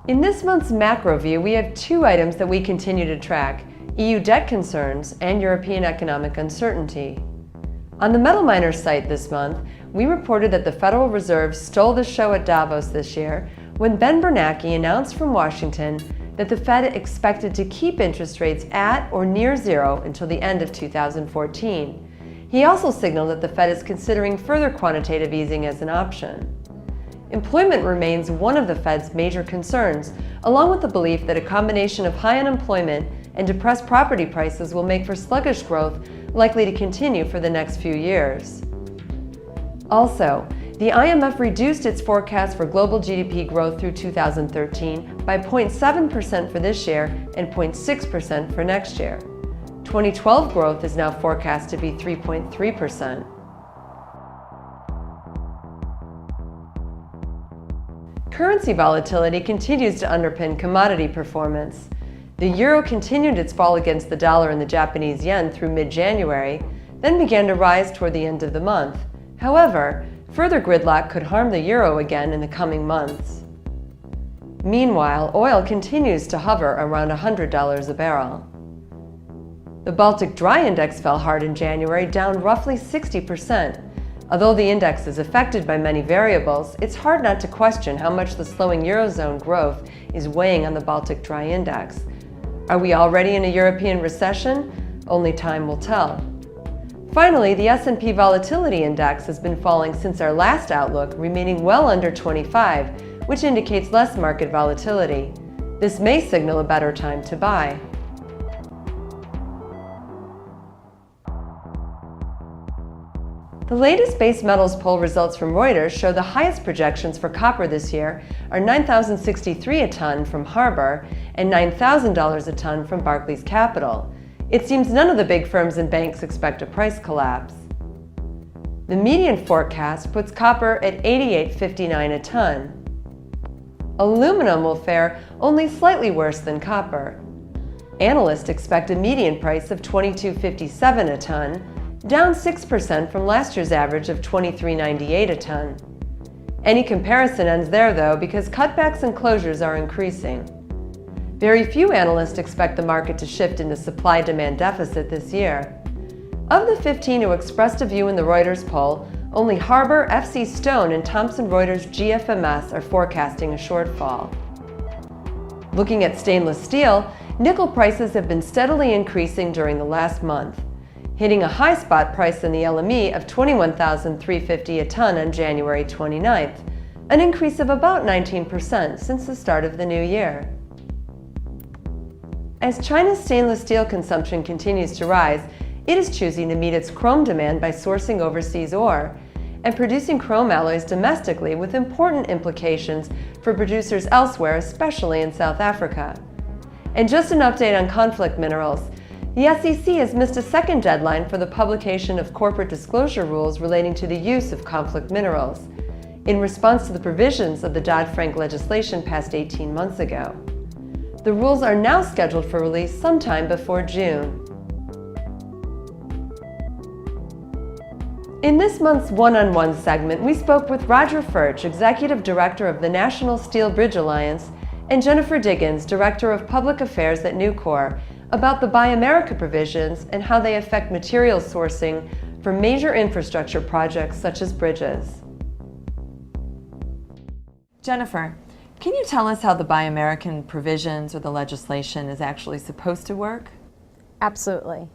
In this month's macro view, we have two items that we continue to track: EU debt concerns and European economic uncertainty. On the MetalMiner's site this month, we reported that the Federal Reserve stole the show at Davos this year when Ben Bernanke announced from Washington that the Fed expected to keep interest rates at or near zero until the end of 2014. He also signaled that the Fed is considering further quantitative easing as an option. Employment remains one of the Fed's major concerns, along with the belief that a combination of high unemployment and depressed property prices will make for sluggish growth likely to continue for the next few years. Also, the IMF reduced its forecast for global GDP growth through 2013 by 0.7% for this year and 0.6% for next year. 2012 growth is now forecast to be 3.3%. Currency volatility continues to underpin commodity performance. The euro continued its fall against the dollar and the Japanese yen through mid-January, then began to rise toward the end of the month. However, further gridlock could harm the euro again in the coming months. Meanwhile, oil continues to hover around $100 a barrel. The Baltic Dry Index fell hard in January, down roughly 60%. Although the index is affected by many variables, it's hard not to question how much the slowing Eurozone growth is weighing on the Baltic Dry Index. Are we already in a European recession? Only time will tell. Finally, the S&P Volatility Index has been falling since our last outlook, remaining well under 25, which indicates less market volatility. This may signal a better time to buy. The latest base metals poll results from Reuters show the highest projections for copper this year are $9,063 a ton from Harbor and $9,000 a ton from Barclays Capital. It seems none of the big firms and banks expect a price collapse. The median forecast puts copper at $88.59 a ton. Aluminum will fare only slightly worse than copper. Analysts expect a median price of $22.57 a ton, down 6% from last year's average of $23.98 a ton. Any comparison ends there, though, because cutbacks and closures are increasing. Very few analysts expect the market to shift into supply-demand deficit this year. Of the 15 who expressed a view in the Reuters poll, only Harbor, FC Stone, and Thomson Reuters GFMS are forecasting a shortfall. Looking at stainless steel, nickel prices have been steadily increasing during the last month, hitting a high spot price in the LME of $21,350 a ton on January 29th, an increase of about 19% since the start of the new year. As China's stainless steel consumption continues to rise, it is choosing to meet its chrome demand by sourcing overseas ore and producing chrome alloys domestically, with important implications for producers elsewhere, especially in South Africa. And just an update on conflict minerals. The SEC has missed a second deadline for the publication of corporate disclosure rules relating to the use of conflict minerals, in response to the provisions of the Dodd-Frank legislation passed 18 months ago. The rules are now scheduled for release sometime before June. In this month's One-on-One segment, we spoke with Roger Furch, Executive Director of the National Steel Bridge Alliance, and Jennifer Diggins, Director of Public Affairs at Nucor, about the Buy America provisions and how they affect materials sourcing for major infrastructure projects such as bridges. Jennifer, can you tell us how the Buy American provisions or the legislation is actually supposed to work? Absolutely.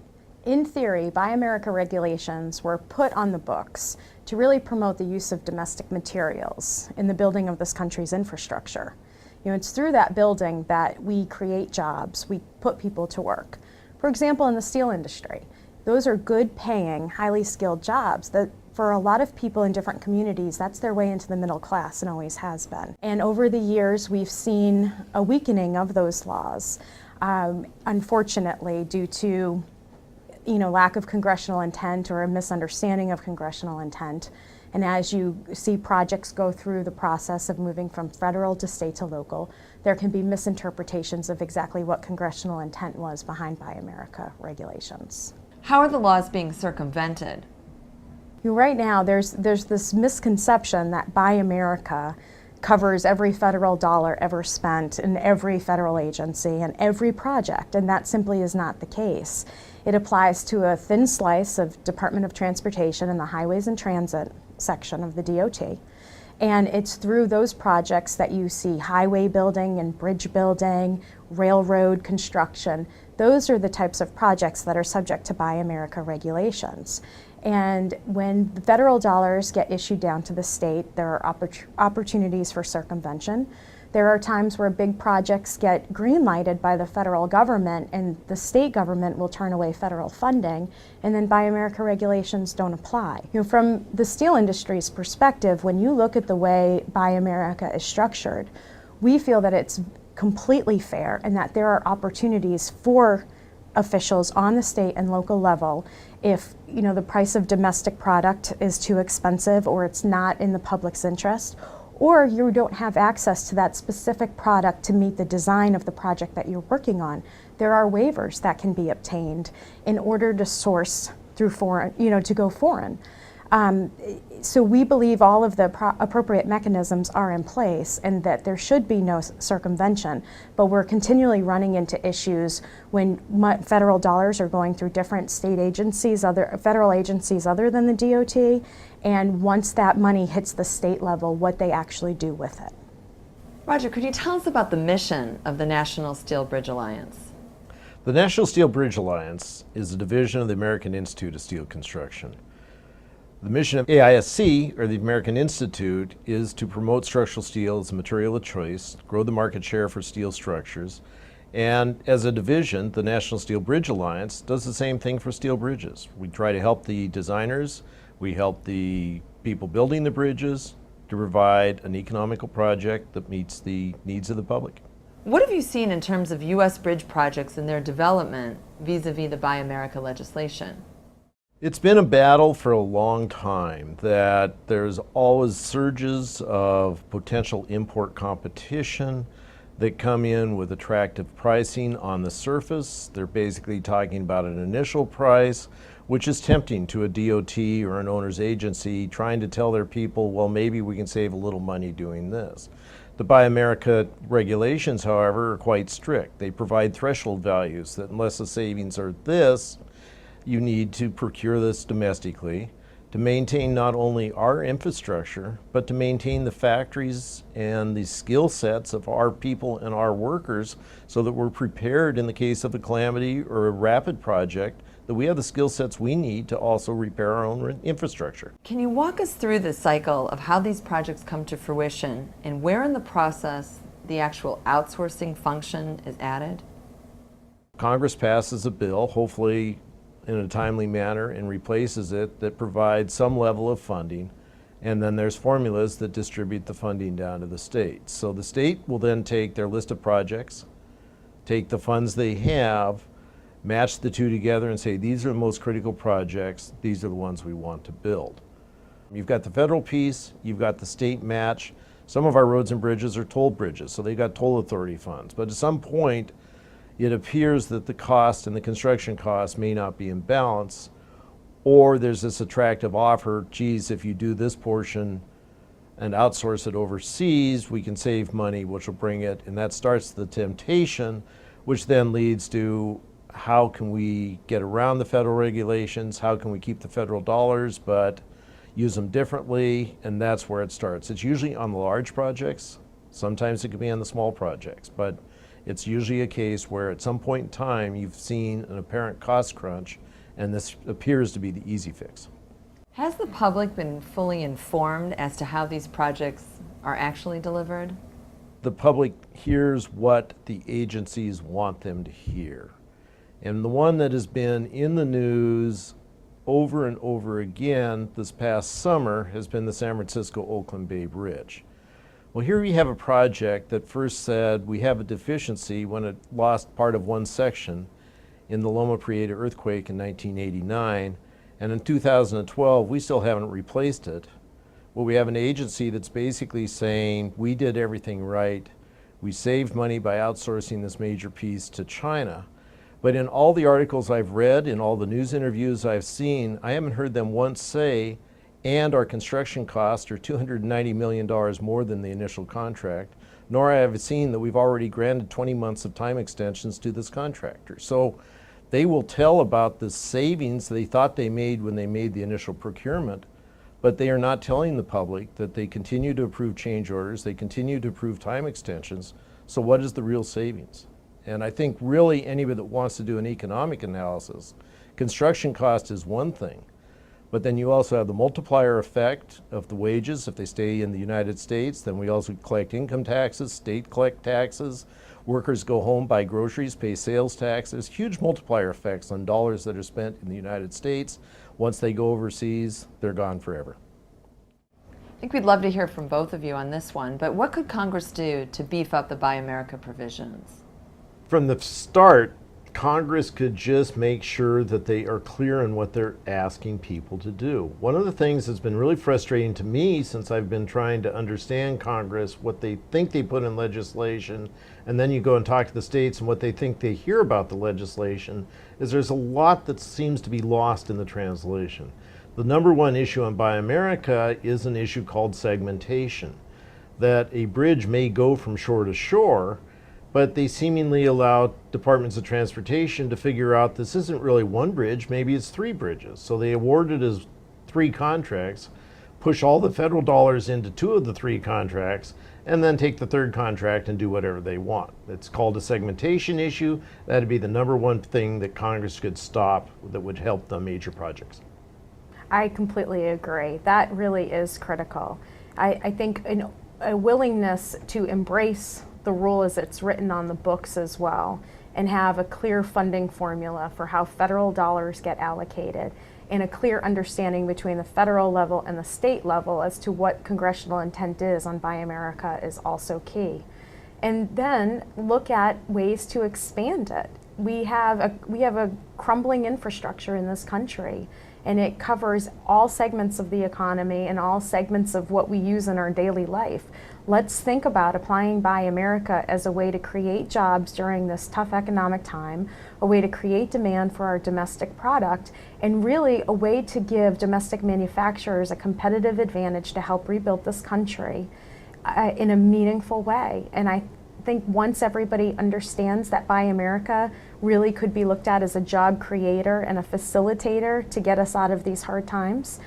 In theory, Buy America regulations were put on the books to really promote the use of domestic materials in the building of this country's infrastructure. It's through that building that we create jobs, we put people to work. For example, in the steel industry, those are good paying, highly skilled jobs that for a lot of people in different communities, that's their way into the middle class and always has been. And over the years, we've seen a weakening of those laws, unfortunately, due to lack of congressional intent or a misunderstanding of congressional intent. And as you see projects go through the process of moving from federal to state to local, there can be misinterpretations of exactly what congressional intent was behind Buy America regulations. How are the laws being circumvented? Right now, there's this misconception that Buy America covers every federal dollar ever spent in every federal agency and every project, and that simply is not the case. It applies to a thin slice of Department of Transportation and the Highways and Transit section of the DOT. And it's through those projects that you see highway building and bridge building, railroad construction. Those are the types of projects that are subject to Buy America regulations. And when the federal dollars get issued down to the state, there are opportunities for circumvention. There are times where big projects get green-lighted by the federal government and the state government will turn away federal funding, and then Buy America regulations don't apply. You know, from the steel industry's perspective, when you look at the way Buy America is structured, we feel that it's completely fair and that there are opportunities for officials on the state and local level if the price of domestic product is too expensive or it's not in the public's interest, or you don't have access to that specific product to meet the design of the project that you're working on. There are waivers that can be obtained in order to source through foreign, to go foreign. So we believe all of the appropriate mechanisms are in place and that there should be no circumvention, but we're continually running into issues when federal dollars are going through different state agencies, federal agencies other than the DOT, and once that money hits the state level, what they actually do with it. Roger, could you tell us about the mission of the National Steel Bridge Alliance? The National Steel Bridge Alliance is a division of the American Institute of Steel Construction. The mission of AISC, or the American Institute, is to promote structural steel as a material of choice, grow the market share for steel structures, and as a division, the National Steel Bridge Alliance does the same thing for steel bridges. We try to help the designers, we help the people building the bridges to provide an economical project that meets the needs of the public. What have you seen in terms of U.S. bridge projects and their development vis-a-vis the Buy America legislation? It's been a battle for a long time that there's always surges of potential import competition that come in with attractive pricing on the surface. They're basically talking about an initial price, which is tempting to a DOT or an owner's agency trying to tell their people, well, maybe we can save a little money doing this. The Buy America regulations, however, are quite strict. They provide threshold values that unless the savings are this, you need to procure this domestically to maintain not only our infrastructure, but to maintain the factories and the skill sets of our people and our workers so that we're prepared in the case of a calamity or a rapid project, that we have the skill sets we need to also repair our own infrastructure. Can you walk us through the cycle of how these projects come to fruition and where in the process the actual outsourcing function is added? Congress passes a bill, hopefully in a timely manner, and replaces it, that provides some level of funding, and then there's formulas that distribute the funding down to the states. So the state will then take their list of projects, take the funds they have, match the two together and say, these are the most critical projects, these are the ones we want to build. You've got the federal piece, you've got the state match. Some of our roads and bridges are toll bridges, so they've got toll authority funds. But at some point, it appears that the cost and the construction costs may not be in balance, or there's this attractive offer, geez, if you do this portion and outsource it overseas, we can save money, which will bring it, and that starts the temptation, which then leads to how can we get around the federal regulations, how can we keep the federal dollars but use them differently, and that's where it starts. It's usually on the large projects, sometimes it can be on the small projects, but it's usually a case where at some point in time you've seen an apparent cost crunch, and this appears to be the easy fix. Has the public been fully informed as to how these projects are actually delivered? The public hears what the agencies want them to hear. And the one that has been in the news over and over again this past summer has been the San Francisco-Oakland Bay Bridge. Well, here we have a project that first said we have a deficiency when it lost part of one section in the Loma Prieta earthquake in 1989, and in 2012 we still haven't replaced it. Well, we have an agency that's basically saying we did everything right, we saved money by outsourcing this major piece to China. But in all the articles I've read, in all the news interviews I've seen, I haven't hered them once say and our construction costs are $290 million more than the initial contract, nor have I seen that we've already granted 20 months of time extensions to this contractor. So they will tell about the savings they thought they made when they made the initial procurement, but they are not telling the public that they continue to approve change orders, they continue to approve time extensions. So what is the real savings? And I think really anybody that wants to do an economic analysis, construction cost is one thing, but then you also have the multiplier effect of the wages. If they stay in the United States, then we also collect income taxes, state collect taxes, workers go home, buy groceries, pay sales taxes, huge multiplier effects on dollars that are spent in the United States. Once they go overseas, they're gone forever. I think we'd love to hear from both of you on this one, but what could Congress do to beef up the Buy America provisions? From the start, Congress could just make sure that they are clear on what they're asking people to do. One of the things that's been really frustrating to me since I've been trying to understand Congress, what they think they put in legislation, and then you go and talk to the states and what they think they hear about the legislation, is there's a lot that seems to be lost in the translation. The number one issue on Buy America is an issue called segmentation, that a bridge may go from shore to shore, but they seemingly allow departments of transportation to figure out this isn't really one bridge, maybe it's 3 bridges. So they award it as 3 contracts, push all the federal dollars into 2 of the 3 contracts, and then take the 3rd contract and do whatever they want. It's called a segmentation issue. That'd be the number one thing that Congress could stop that would help the major projects. I completely agree. That really is critical. I think a willingness to embrace the rule as it's written on the books as well, and have a clear funding formula for how federal dollars get allocated, and a clear understanding between the federal level and the state level as to what congressional intent is on Buy America is also key. And then look at ways to expand it. We have a crumbling infrastructure in this country, and it covers all segments of the economy and all segments of what we use in our daily life. Let's think about applying Buy America as a way to create jobs during this tough economic time, a way to create demand for our domestic product, and really a way to give domestic manufacturers a competitive advantage to help rebuild this country in a meaningful way. And I think once everybody understands that Buy America really could be looked at as a job creator and a facilitator to get us out of these hard times,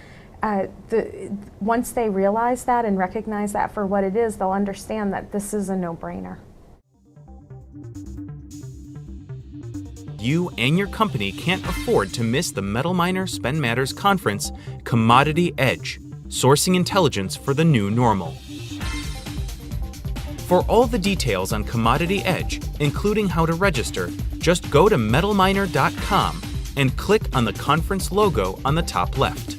once they realize that and recognize that for what it is, they'll understand that this is a no-brainer. You and your company can't afford to miss the MetalMiner Spend Matters conference, Commodity Edge, Sourcing Intelligence for the New Normal. For all the details on Commodity Edge, including how to register, just go to metalminer.com and click on the conference logo on the top left.